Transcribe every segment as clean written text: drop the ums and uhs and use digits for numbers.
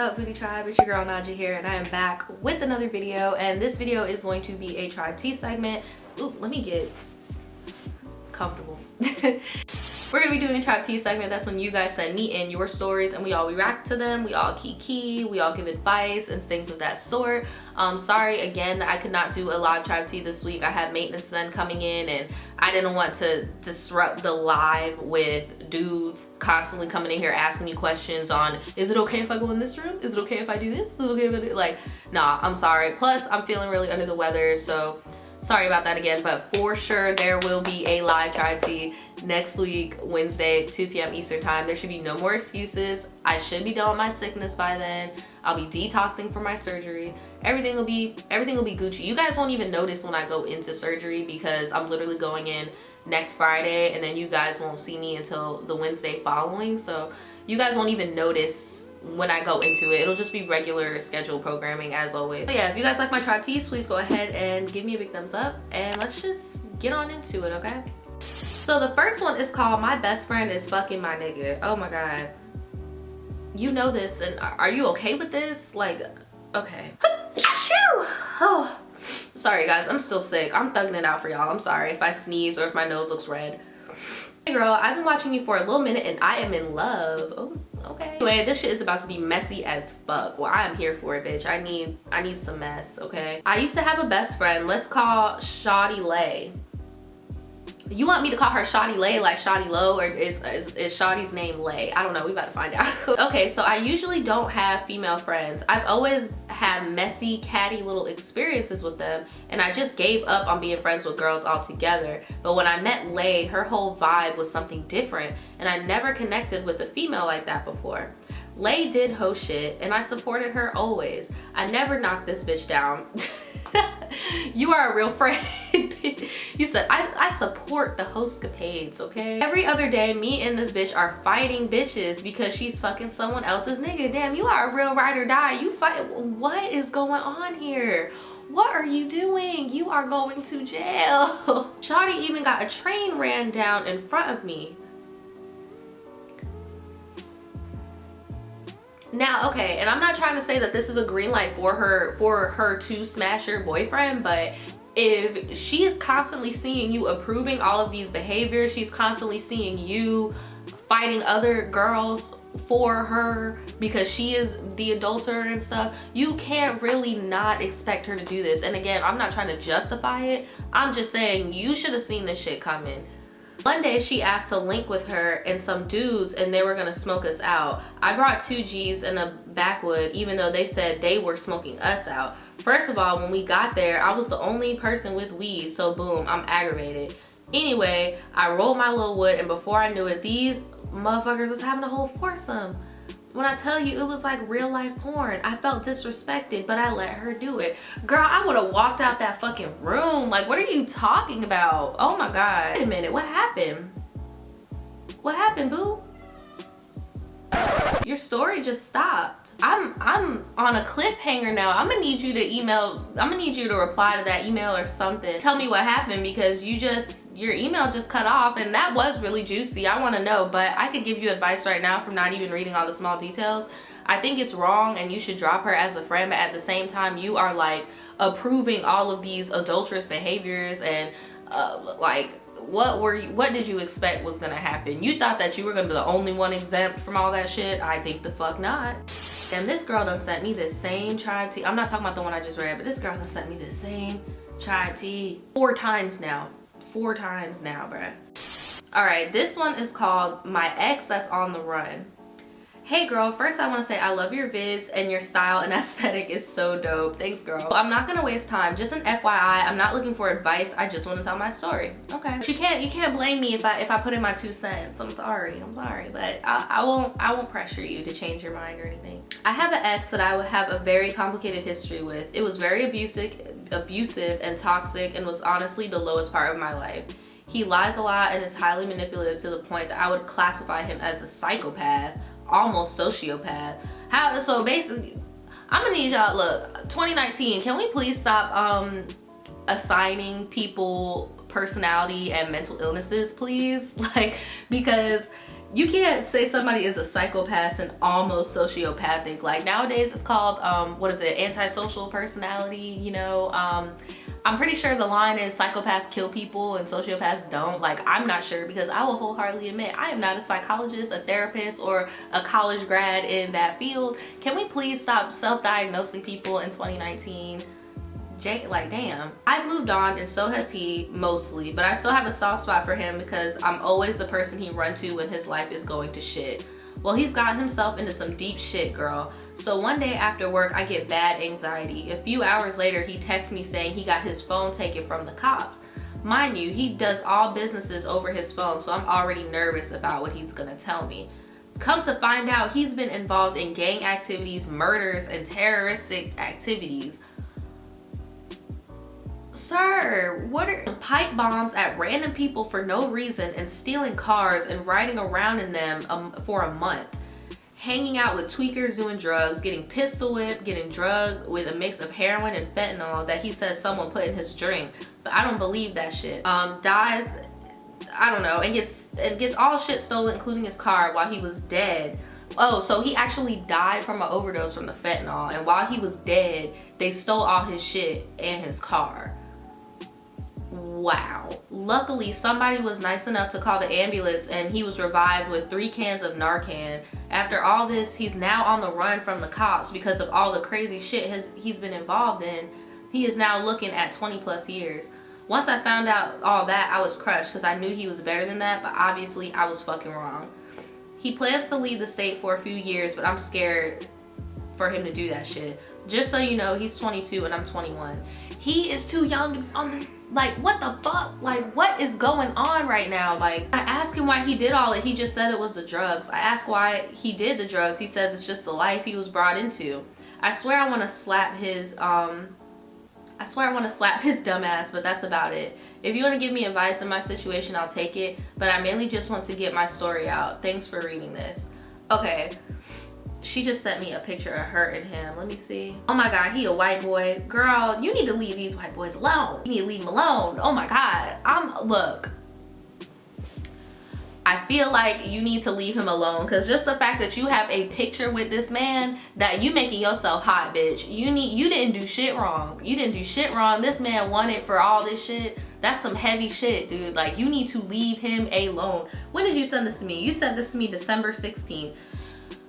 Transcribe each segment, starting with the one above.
up, Booty Tribe? It's your girl Naja here, and I am back with another video. And this video is going to be a Tribe Tea segment. Ooh, let me get comfortable. We're gonna be doing a Tribe Tea segment. That's when you guys send me in your stories and we all react to them. We all kiki, we all give advice and things of that sort. Sorry again that I could not do a live Tribe Tea this week. I had maintenance men coming in and I didn't want to disrupt the live with dudes constantly coming in here asking me questions on, is it okay if I go in this room? Is it okay if I do this? Is it okay if I do, like, nah, I'm sorry. Plus I'm feeling really under the weather, so sorry about that again, but for sure there will be a live Tribe Tea next week, Wednesday, 2 p.m. Eastern time. There should be no more excuses. I should be done with my sickness by then. I'll be detoxing from my surgery. Everything will be Gucci. You guys won't even notice when I go into surgery because I'm literally going in next Friday, and then you guys won't see me until the Wednesday following. So you guys won't even notice when I go into it. It'll just be regular scheduled programming as always. So yeah, if you guys like my Tribe Teas, please go ahead and give me a big thumbs up and let's just get on into it, okay? So the first one is called My Best Friend is Fucking My Nigga. Oh my God. You know this, and are you okay with this? Like, okay. Oh, sorry guys, I'm still sick. I'm thugging it out for y'all. I'm sorry if I sneeze or if my nose looks red. Hey girl, I've been watching you for a little minute and I am in love. Oh, okay. Anyway, this shit is about to be messy as fuck. Well, I am here for it, bitch. I need some mess, okay? I used to have a best friend. Let's call Shawty Lay. You want me to call her Shawty Lay like Shawty Low, or is Shawty's name Lay? I don't know, we about to find out. Okay, so I usually don't have female friends. I've always had messy, catty little experiences with them, and I just gave up on being friends with girls altogether. But when I met Lay, her whole vibe was something different, and I never connected with a female like that before. Lay did hoe shit, and I supported her always. I never knocked this bitch down. You are a real friend. You said, I support the hostcapades, okay? Every other day, me and this bitch are fighting bitches because she's fucking someone else's nigga. Damn, you are a real ride or die. You fight. What is going on here? What are you doing? You are going to jail. Shawty even got a train ran down in front of me. Now, okay, and I'm not trying to say that this is a green light for her to smash your boyfriend, but if she is constantly seeing you approving all of these behaviors, she's constantly seeing you fighting other girls for her because she is the adulterer and stuff, you can't really not expect her to do this. And again, I'm not trying to justify it. I'm just saying you should have seen this shit coming. One day she asked to link with her and some dudes and they were gonna smoke us out. I brought 2 G's and a backwood even though they said they were smoking us out. First of all, when we got there, I was the only person with weed, so boom, I'm aggravated. Anyway, I rolled my little wood and before I knew it, these motherfuckers was having a whole foursome. When I tell you, it was like real life porn. I felt disrespected, but I let her do it. Girl, I would have walked out that fucking room. Like, what are you talking about? Oh my God. Wait a minute, what happened? What happened, boo? Your story just stopped. I'm on a cliffhanger now. I'm gonna need you to reply to that email or something. Tell me what happened because your email just cut off and that was really juicy. I wanna know, but I could give you advice right now from not even reading all the small details. I think it's wrong and you should drop her as a friend, but at the same time, you are like approving all of these adulterous behaviors and like, what did you expect was gonna happen? You thought that you were gonna be the only one exempt from all that shit? I think the fuck not. And this girl done sent me this same Tribe Tea. I'm not talking about the one I just read, but this girl done sent me this same Tribe Tea 4 times now. 4 times now, bruh. All right, this one is called My Ex That's on the Run. Hey girl, first I want to say I love your vids and your style and aesthetic is so dope. Thanks girl. I'm not gonna waste time. Just an FYI, I'm not looking for advice. I just want to tell my story. Okay. But you can't blame me if I put in my 2 cents. I'm sorry, but I won't pressure you to change your mind or anything. I have an ex that I would have a very complicated history with. It was very abusive and toxic and was honestly the lowest part of my life. He lies a lot and is highly manipulative to the point that I would classify him as a psychopath. Almost sociopath. So basically, I'm gonna need y'all, look, 2019, can we please stop assigning people personality and mental illnesses, please? Like, because you can't say somebody is a psychopath and almost sociopathic. Like nowadays it's called what is it, antisocial personality, you know. I'm pretty sure the line is psychopaths kill people and sociopaths don't. Like, I'm not sure, because I will wholeheartedly admit I am not a psychologist, a therapist, or a college grad in that field. Can we please stop self-diagnosing people in 2019? Like, damn. I've moved on and so has he, mostly, but I still have a soft spot for him because I'm always the person he run to when his life is going to shit. Well, he's gotten himself into some deep shit, girl. So one day after work, I get bad anxiety. A few hours later, he texts me saying he got his phone taken from the cops. Mind you, he does all businesses over his phone, so I'm already nervous about what he's gonna tell me. Come to find out, he's been involved in gang activities, murders, and terroristic activities. Sir, what are pipe bombs at random people for no reason and stealing cars and riding around in them for a month? Hanging out with tweakers doing drugs, getting pistol whipped, getting drugged with a mix of heroin and fentanyl that he says someone put in his drink. But I don't believe that shit. Dies, I don't know, and gets all shit stolen, including his car, while he was dead. Oh, so he actually died from an overdose from the fentanyl, and while he was dead, they stole all his shit and his car. Wow. Luckily, somebody was nice enough to call the ambulance and he was revived with 3 cans of Narcan. After all this, he's now on the run from the cops because of all the crazy shit he's been involved in. He is now looking at 20+ years. Once I found out all that, I was crushed because I knew he was better than that, but obviously I was fucking wrong. He plans to leave the state for a few years, but I'm scared for him to do that shit. Just so you know, he's 22 and I'm 21. He is too young on this. Like, what the fuck? Like, what is going on right now? Like, I asked him why he did all it. He just said it was the drugs. I asked why he did the drugs. He says it's just the life he was brought into. I swear I want to slap his dumb ass, but that's about it. If you want to give me advice in my situation, I'll take it, but I mainly just want to get my story out. Thanks for reading this. Okay. She just sent me a picture of her and him. Let me see. Oh my God, he a white boy. Girl, you need to leave these white boys alone. You need to leave them alone. Oh my God. Look. I feel like you need to leave him alone, because just the fact that you have a picture with this man, that you making yourself hot, bitch. You didn't do shit wrong. You didn't do shit wrong. This man wanted for all this shit. That's some heavy shit, dude. Like, you need to leave him alone. When did you send this to me? You sent this to me December 16th.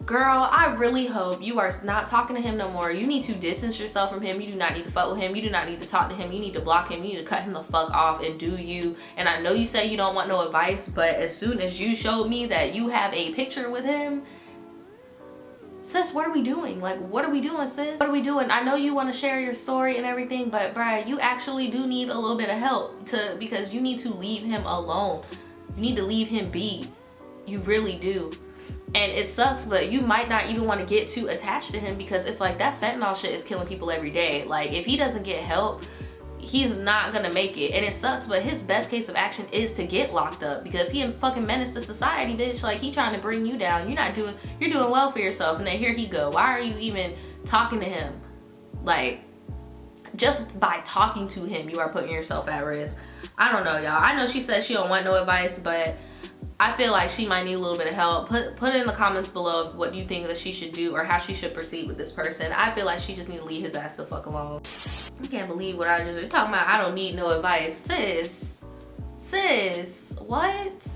Girl, I really hope you are not talking to him no more. You need to distance yourself from him. You do not need to fuck with him. You do not need to talk to him. You need to block him. You need to cut him the fuck off and do you. And I know you say you don't want no advice, but as soon as you showed me that you have a picture with him, sis, what are we doing? Like, what are we doing, sis? What are we doing? I know you want to share your story and everything, but bruh, you actually do need a little bit of help because you need to leave him alone. You need to leave him be. You really do. And it sucks, but you might not even want to get too attached to him, because it's like that fentanyl shit is killing people every day. Like, if he doesn't get help, he's not gonna make it. And it sucks, but his best case of action is to get locked up, because he a fucking menace to society, bitch. Like, he trying to bring you down. You're doing well for yourself, and then here he go. Why are you even talking to him? Like, just by talking to him, you are putting yourself at risk. I don't know, y'all. I know she said she don't want no advice, but I feel like she might need a little bit of help. Put it in the comments below of what you think that she should do or how she should proceed with this person. I feel like she just need to leave his ass the fuck alone. I can't believe what I just been talking about. I don't need no advice. Sis, what?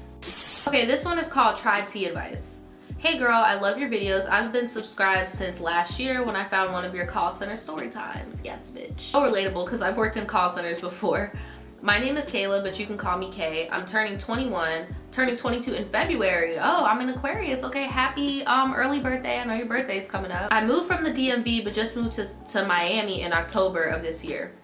Okay, this one is called Tribetea Advice. Hey girl, I love your videos. I've been subscribed since last year when I found one of your call center story times. Yes, bitch. So relatable, because I've worked in call centers before. My name is Kayla, but you can call me Kay. I'm turning 21, turning 22 in February. Oh, I'm an Aquarius. Okay, happy early birthday. I know your birthday's coming up. I moved from the DMV, but just moved to Miami in October of this year.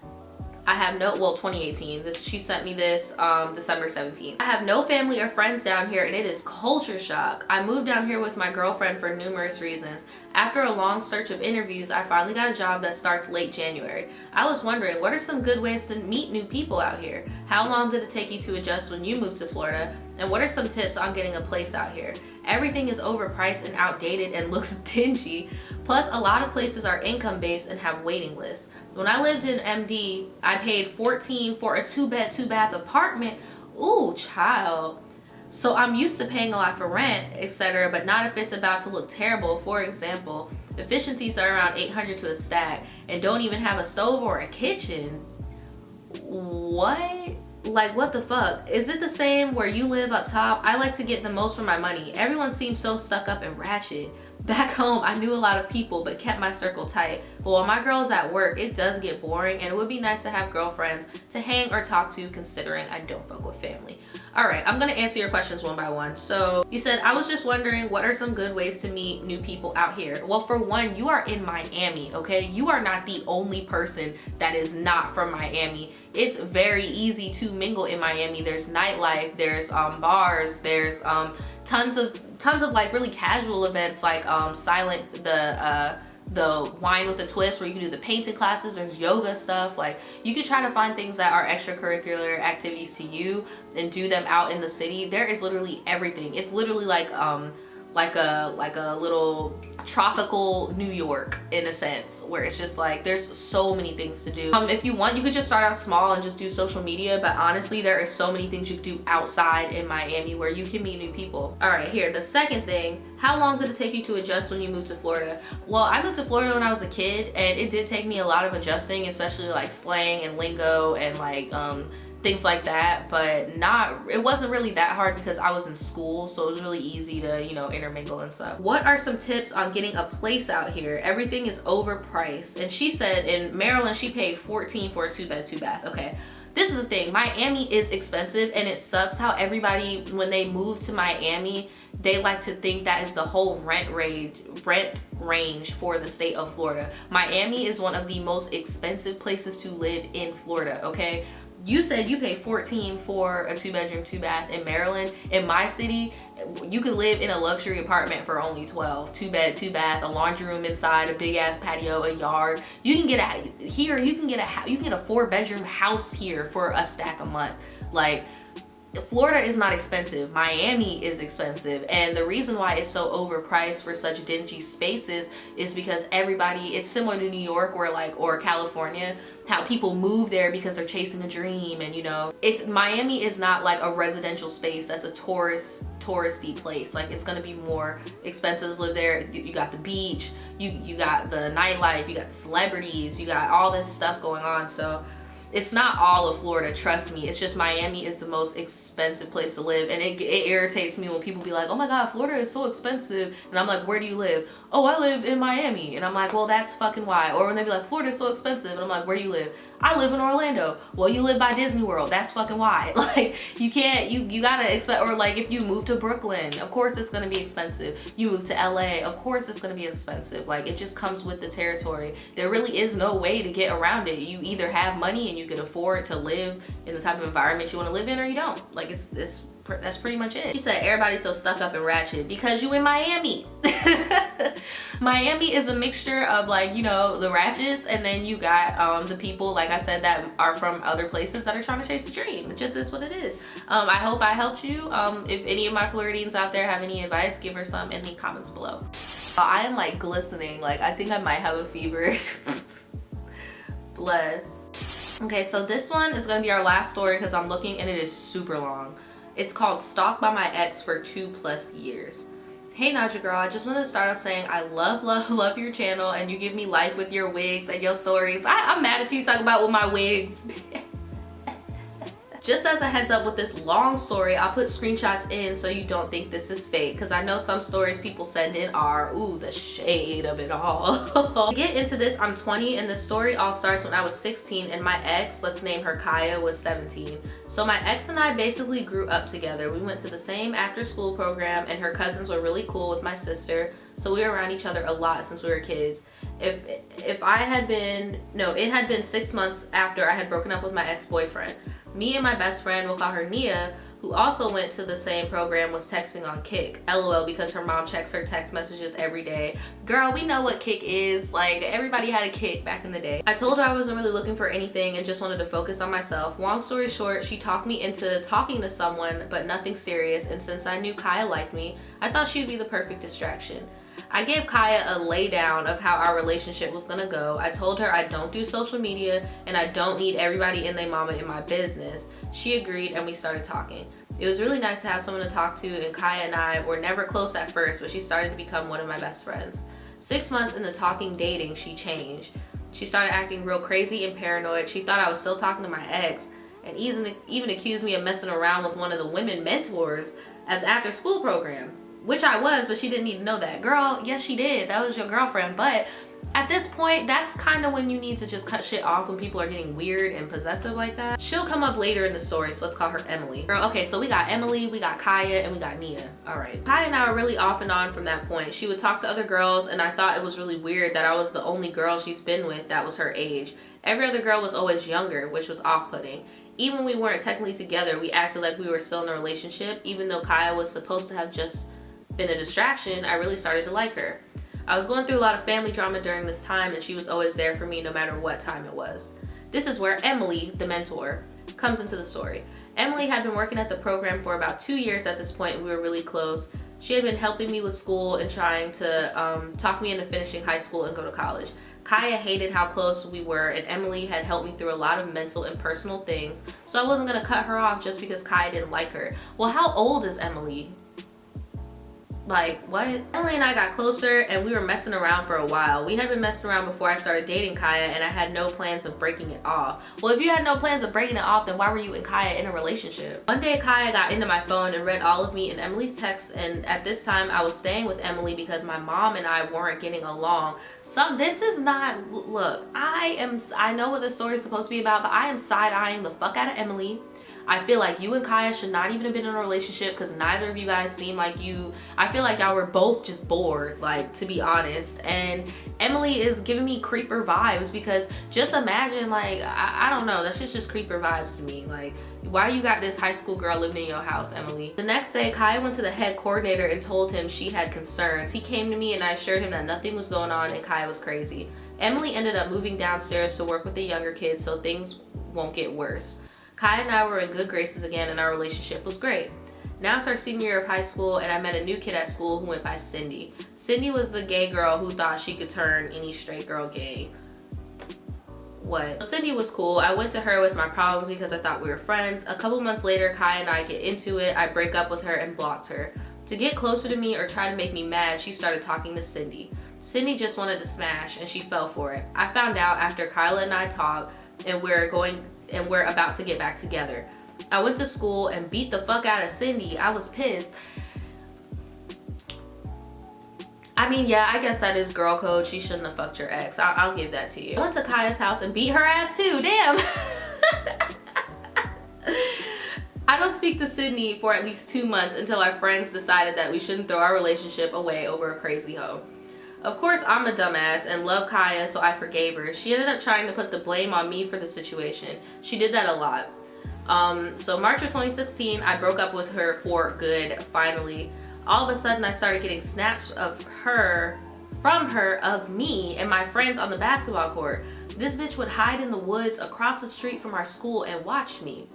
I have no, well, 2018. She sent me this December 17th. I have no family or friends down here, and it is culture shock. I moved down here with my girlfriend for numerous reasons. After a long search of interviews, I finally got a job that starts late January. I was wondering, what are some good ways to meet new people out here? How long did it take you to adjust when you moved to Florida? And what are some tips on getting a place out here? Everything is overpriced and outdated and looks dingy. Plus, a lot of places are income-based and have waiting lists. When I lived in MD, I paid $14 for a 2-bed, 2-bath apartment. Ooh, child. So I'm used to paying a lot for rent, etc., but not if it's about to look terrible. For example, efficiencies are around 800 to a stack and don't even have a stove or a kitchen. What? Like, what the fuck? Is it the same where you live up top? I like to get the most for my money. Everyone seems so stuck up and ratchet. Back home, I knew a lot of people but kept my circle tight. But while my girl's at work, it does get boring, and it would be nice to have girlfriends to hang or talk to, considering I don't fuck with family. All right, I'm gonna answer your questions one by one. So you said, I was just wondering, what are some good ways to meet new people out here? Well, for one, you are in Miami, okay? You are not the only person that is not from Miami. It's very easy to mingle in Miami. There's nightlife, there's bars, there's tons of like really casual events like the wine with a twist, where you can do the painting classes. There's yoga stuff. Like, you could try to find things that are extracurricular activities to you and do them out in the city. There is literally everything. It's literally like a little tropical New York in a sense, where it's just like there's so many things to do. If you want, you could just start out small and just do social media, but honestly there is so many things you can do outside in Miami where you can meet new people. All right, here, the second thing, how long did it take you to adjust when you moved to Florida? Well, I moved to Florida when I was a kid, and it did take me a lot of adjusting, especially like slang and lingo and like things like that, but it wasn't really that hard because I was in school, so it was really easy to, you know, intermingle and stuff. What are some tips on getting a place out here? Everything is overpriced. And she said in Maryland she paid $14 for a 2-bed, 2-bath. Okay, this is the thing, Miami is expensive, and it sucks how everybody, when they move to Miami, they like to think that is the whole rent range for the state of Florida. Miami is one of the most expensive places to live in Florida, okay? You said you pay $14 for a 2-bedroom, 2-bath in Maryland. In my city, you could live in a luxury apartment for only $12. 2-bed, 2-bath, a laundry room inside, a big ass patio, a yard. You can get a 4-bedroom house here for a stack a month. Like, Florida is not expensive. Miami is expensive, and the reason why it's so overpriced for such dingy spaces is because everybody, it's similar to New York or California, how people move there because they're chasing a dream. And you know, Miami is not like a residential space that's a touristy place. Like, it's gonna be more expensive to live there. You got the beach, you got the nightlife, you got the celebrities, you got all this stuff going on. So it's not all of Florida, trust me. It's just Miami is the most expensive place to live, and it irritates me when people be like, oh my god, Florida is so expensive, and I'm like, where do you live? Oh, I live in Miami. And I'm like, well, that's fucking why. Or when they be like, Florida is so expensive, and I'm like, where do you live? I live in Orlando. Well, you live by Disney World. That's fucking why. Like, you can't, you gotta expect. Or like, if you move to Brooklyn, of course it's gonna be expensive. You move to LA, of course it's gonna be expensive. Like, it just comes with the territory. There really is no way to get around it. You either have money and you can afford to live in the type of environment you want to live in, or you don't. Like, that's pretty much it. She said everybody's so stuck up and ratchet because you in Miami. Miami is a mixture of, like, you know, the ratchets, and then you got the people, like I said, that are from other places that are trying to chase a dream. It just is what it is. I hope I helped you. If any of my Floridians out there have any advice, give her some in the comments below. I am like glistening. Like, I think I might have a fever. Bless. Okay, so this one is gonna be our last story because I'm looking and it is super long. It's called Stalked by My Ex for 2+ years. Hey Naja girl, I just want to start off saying I love your channel, and you give me life with your wigs and your stories. I'm mad at you talking about with my wigs. Just as a heads up with this long story, I'll put screenshots in so you don't think this is fake, because I know some stories people send in are, ooh, the shade of it all. To get into this, I'm 20, and the story all starts when I was 16 and my ex, let's name her Kaya, was 17. So my ex and I basically grew up together. We went to the same after school program, and her cousins were really cool with my sister, so we were around each other a lot since we were kids. It had been 6 months after I had broken up with my ex-boyfriend. Me and my best friend, we'll call her Nia, who also went to the same program, was texting on Kik. LOL, because her mom checks her text messages every day. Girl, we know what Kik is. Like, everybody had a Kik back in the day. I told her I wasn't really looking for anything and just wanted to focus on myself. Long story short, she talked me into talking to someone, but nothing serious, and since I knew Kaya liked me, I thought she'd be the perfect distraction. I gave Kaya a laydown of how our relationship was gonna go. I told her I don't do social media and I don't need everybody and their mama in my business. She agreed and we started talking. It was really nice to have someone to talk to, and Kaya and I were never close at first, but she started to become one of my best friends. 6 months into talking, dating, she changed. She started acting real crazy and paranoid. She thought I was still talking to my ex, and even accused me of messing around with one of the women mentors at the after school program. Which I was, but she didn't even know that. Girl, yes she did. That was your girlfriend. But at this point, that's kind of when you need to just cut shit off when people are getting weird and possessive like that. She'll come up later in the story, so let's call her Emily. Girl, okay, so we got Emily, we got Kaya, and we got Nia. All right. Kaya and I were really off and on from that point. She would talk to other girls, and I thought it was really weird that I was the only girl she's been with that was her age. Every other girl was always younger, which was off-putting. Even when we weren't technically together, we acted like we were still in a relationship. Even though Kaya was supposed to have just been a distraction, I really started to like her. I was going through a lot of family drama during this time, and she was always there for me no matter what time it was. This is where Emily, the mentor, comes into the story. Emily had been working at the program for about 2 years at this point, and we were really close. She had been helping me with school and trying to talk me into finishing high school and go to college. Kaya hated how close we were, and Emily had helped me through a lot of mental and personal things, so I wasn't gonna cut her off just because Kaya didn't like her. Well, how old is Emily? Like, what? Emily and I got closer and we were messing around for a while. We had been messing around before I started dating Kaya, and I had no plans of breaking it off. Well, if you had no plans of breaking it off, then why were you and Kaya in a relationship? One day Kaya got into my phone and read all of me and Emily's texts, and at this time I was staying with Emily because my mom and I weren't getting along. This is not, look, I know what this story is supposed to be about, but I am side-eyeing the fuck out of Emily. I feel like you and Kaya should not even have been in a relationship because neither of you guys seem like you. I feel like y'all were both just bored, like, to be honest. And Emily is giving me creeper vibes because just imagine, like, I don't know, that's just creeper vibes to me. Like, why you got this high school girl living in your house, Emily? The next day, Kaya went to the head coordinator and told him she had concerns. He came to me and I assured him that nothing was going on and Kaya was crazy. Emily ended up moving downstairs to work with the younger kids so things won't get worse. Kaya and I were in good graces again and our relationship was great. Now it's our senior year of high school and I met a new kid at school who went by Cindy. Cindy was the gay girl who thought she could turn any straight girl gay. What? Cindy was cool. I went to her with my problems because I thought we were friends. A couple months later, Kaya and I get into it. I break up with her and blocked her. To get closer to me or try to make me mad, she started talking to Cindy. Cindy just wanted to smash and she fell for it. I found out after Kyla and I talked and we're about to get back together. I went to school and beat the fuck out of Cindy. I was pissed. I mean, yeah, I guess that is girl code. She shouldn't have fucked your ex. I'll give that to you. I went to Kaya's house and beat her ass too. Damn. I don't speak to Sydney for at least 2 months until our friends decided that we shouldn't throw our relationship away over a crazy hoe. Of course, I'm a dumbass and love Kaya, so I forgave her. She ended up trying to put the blame on me for the situation. She did that a lot. So March of 2016, I broke up with her for good, finally. All of a sudden, I started getting snaps of me and my friends on the basketball court. This bitch would hide in the woods across the street from our school and watch me.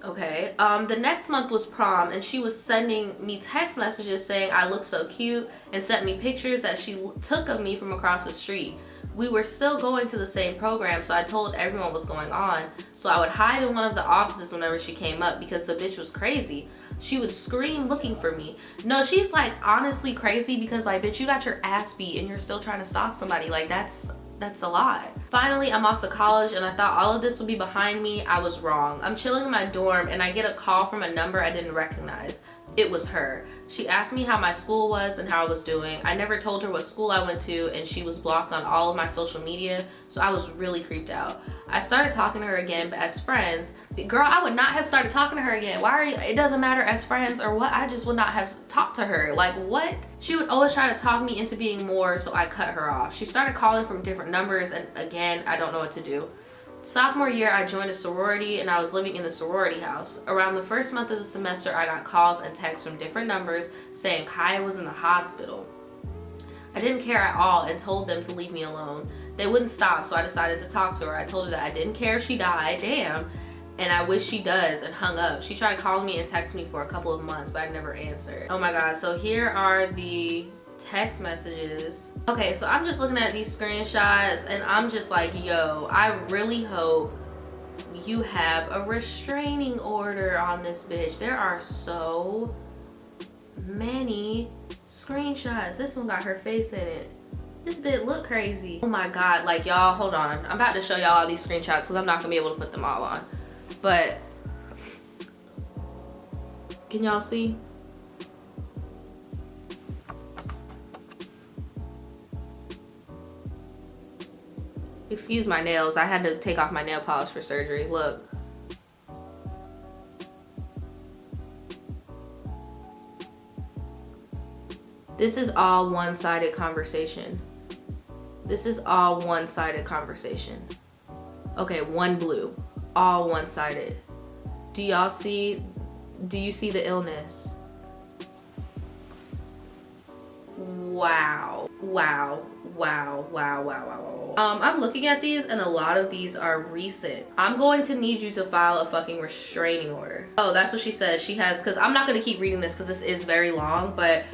Okay, the next month was prom and she was sending me text messages saying I look so cute and sent me pictures that she took of me from across the street. We were still going to the same program, so I told everyone what was going on. So I would hide in one of the offices whenever she came up because the bitch was crazy. She would scream looking for me. No, she's like honestly crazy because like, bitch, you got your ass beat and you're still trying to stalk somebody. Like that's a lot. Finally, I'm off to college and I thought all of this would be behind me. I was wrong. I'm chilling in my dorm and I get a call from a number I didn't recognize. It was her. She asked me how my school was and how I was doing. I never told her what school I went to and she was blocked on all of my social media, so I was really creeped out. I started talking to her again, but as friends. Girl, I would not have started talking to her again. Why are you, it doesn't matter as friends or what, I just would not have talked to her. Like what? She would always try to talk me into being more, so I cut her off. She started calling from different numbers and again, I don't know what to do. Sophomore year, I joined a sorority and I was living in the sorority house. Around the first month of the semester, I got calls and texts from different numbers saying Kaya was in the hospital. I didn't care at all and told them to leave me alone. They wouldn't stop, so I decided to talk to her. I told her that I didn't care if she died, damn, and I wish she does, and hung up. She tried calling me and texting me for a couple of months, but I never answered. Oh my god, so here are the text messages. Okay, so I'm just looking at these screenshots and I'm just like, yo, I really hope you have a restraining order on this bitch. There are so many screenshots. This one got her face in it. This bit look crazy. Oh my god, like y'all, hold on. I'm about to show y'all all these screenshots because I'm not gonna be able to put them all on. But can y'all see? Excuse my nails. I had to take off my nail polish for surgery. Look. This is all one-sided conversation. This is all one-sided conversation. Okay, one blue. All one-sided. Do y'all see? Do you see the illness? Wow. Wow. Wow, wow, wow, wow, wow. I'm looking at these and a lot of these are recent. I'm going to need you to file a fucking restraining order. Oh, that's what she says. She has, because I'm not going to keep reading this because this is very long, but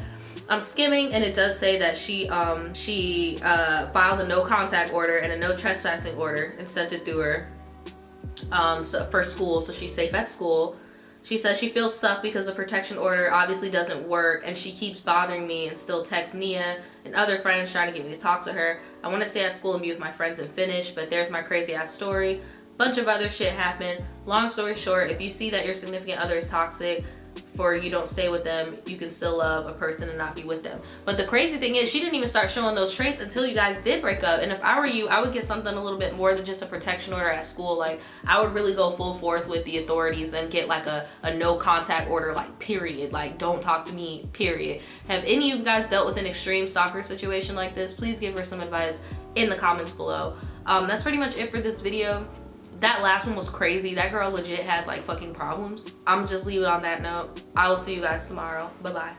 I'm skimming and it does say that she filed a no contact order and a no trespassing order and sent it through her so for school, so she's safe at school. She says she feels sucked because the protection order obviously doesn't work and she keeps bothering me and still texts Nia and other friends trying to get me to talk to her. I want to stay at school and be with my friends and finish, but there's my crazy ass story. Bunch of other shit happened. Long story short, if you see that your significant other is toxic, for you don't stay with them, you can still love a person and not be with them. But the crazy thing is, she didn't even start showing those traits until you guys did break up. And if I were you, I would get something a little bit more than just a protection order at school. Like, I would really go full forth with the authorities and get like a no contact order, like period, like don't talk to me, period. Have any of you guys dealt with an extreme stalker situation like this? Please give her some advice in the comments below. That's pretty much it for this video. That last one was crazy. That girl legit has like fucking problems. I'm just leave it on that note. I will see you guys tomorrow. Bye bye.